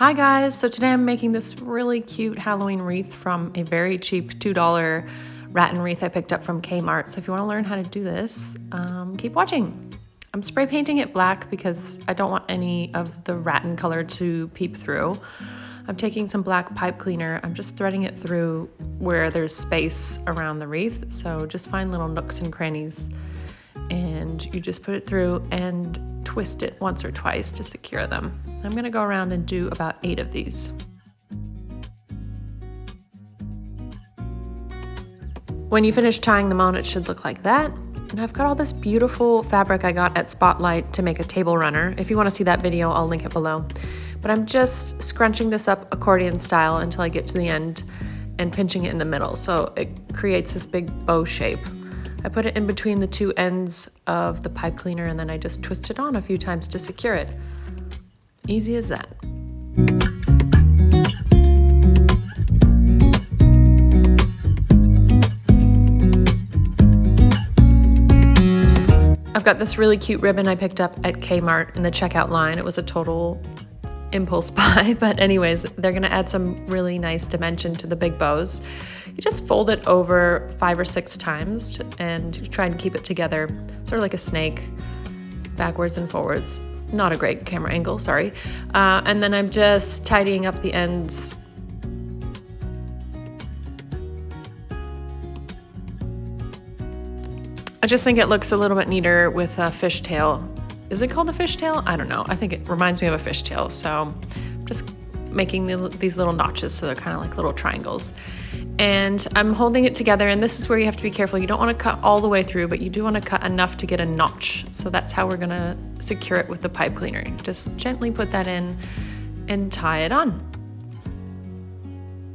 Hi guys, so today I'm making this really cute Halloween wreath from a very cheap $2 rattan wreath I picked up from Kmart. So if you want to learn how to do this, keep watching. I'm spray painting it black because I don't want any of the rattan color to peep through. I'm taking some black pipe cleaner. I'm just threading it through where there's space around the wreath. So just find little nooks and crannies and you just put it through and twist it once or twice to secure them. I'm gonna go around and do about 8 of these. When you finish tying them on, it should look like that. And I've got all this beautiful fabric I got at Spotlight to make a table runner. If you wanna see that video, I'll link it below. But I'm just scrunching this up accordion style until I get to the end and pinching it in the middle. So it creates this big bow shape. I put it in between the two ends of the pipe cleaner and then I just twist it on a few times to secure it. Easy as that. I've got this really cute ribbon I picked up at Kmart in the checkout line. It was a total impulse buy, but anyways, they're gonna add some really nice dimension to the big bows. You just fold it over 5 or 6 times and try and keep it together, sort of like a snake, backwards and forwards. Not a great camera angle, sorry. And then I'm just tidying up the ends. I just think it looks a little bit neater with a fishtail. Is it called a fishtail? I don't know. I think it reminds me of a fishtail. So I'm just making these little notches so they're kind of like little triangles. And I'm holding it together, and this is where you have to be careful. You don't want to cut all the way through, but you do want to cut enough to get a notch. So that's how we're gonna secure it with the pipe cleaner. Just gently put that in and tie it on.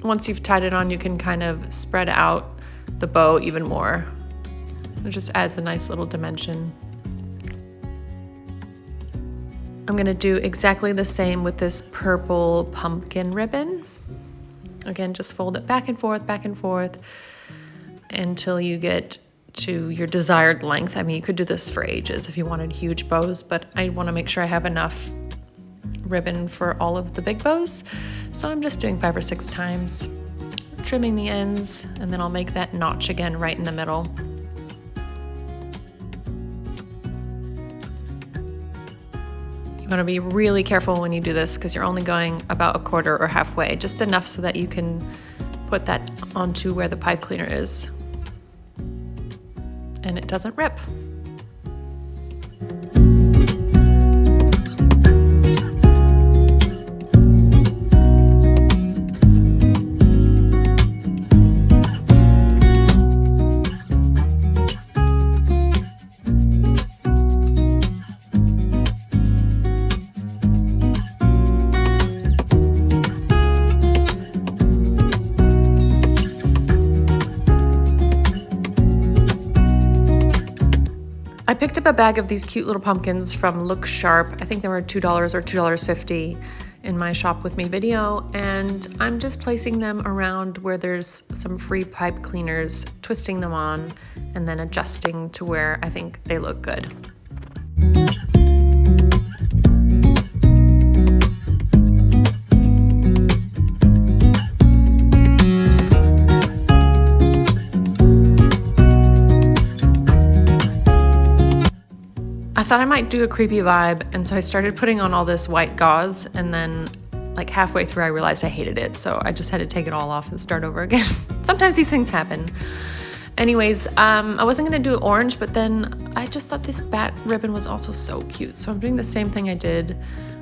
Once you've tied it on, you can kind of spread out the bow even more. It just adds a nice little dimension. I'm gonna do exactly the same with this purple pumpkin ribbon. Again, just fold it back and forth until you get to your desired length. I mean, you could do this for ages if you wanted huge bows, but I wanna make sure I have enough ribbon for all of the big bows. So I'm just doing 5 or 6 times, trimming the ends, and then I'll make that notch again right in the middle. You want to be really careful when you do this because you're only going about a quarter or halfway, just enough so that you can put that onto where the pipe cleaner is and it doesn't rip. I picked up a bag of these cute little pumpkins from Look Sharp. I think they were $2 or $2.50 in my shop with me video, and I'm just placing them around where there's some free pipe cleaners, twisting them on, and then adjusting to where I think they look good. I thought I might do a creepy vibe, and so I started putting on all this white gauze, and then like halfway through I realized I hated it, so I just had to take it all off and start over again. Sometimes these things happen. Anyways, I wasn't gonna do orange, but then I just thought this bat ribbon was also so cute, so I'm doing the same thing I did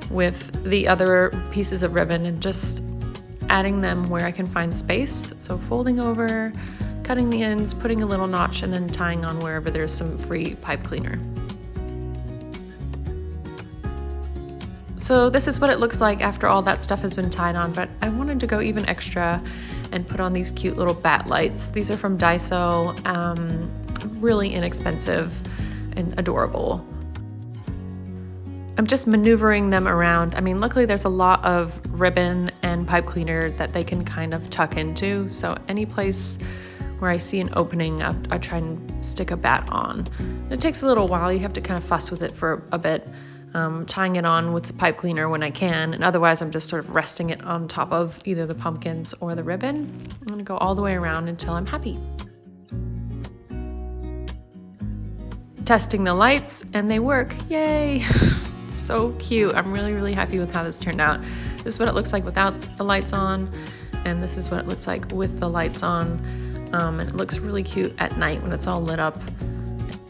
with the other pieces of ribbon and just adding them where I can find space. So folding over, cutting the ends, putting a little notch, and then tying on wherever there's some free pipe cleaner. So this is what it looks like after all that stuff has been tied on, but I wanted to go even extra and put on these cute little bat lights. These are from Daiso, really inexpensive and adorable. I'm just maneuvering them around. I mean, luckily there's a lot of ribbon and pipe cleaner that they can kind of tuck into, so any place where I see an opening, I try and stick a bat on. It takes a little while, you have to kind of fuss with it for a bit. tying it on with the pipe cleaner when I can, and otherwise I'm just sort of resting it on top of either the pumpkins or the ribbon. I'm gonna go all the way around until I'm happy. Testing the lights, and they work, yay! So cute. I'm really, really happy with how this turned out. This is what it looks like without the lights on, and this is what it looks like with the lights on. And it looks really cute at night when it's all lit up.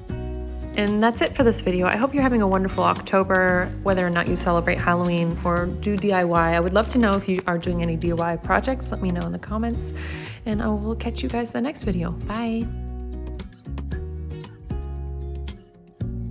And that's it for this video. I hope you're having a wonderful October, whether or not you celebrate Halloween or do DIY. I would love to know if you are doing any DIY projects. Let me know in the comments, and I will catch you guys in the next video. Bye.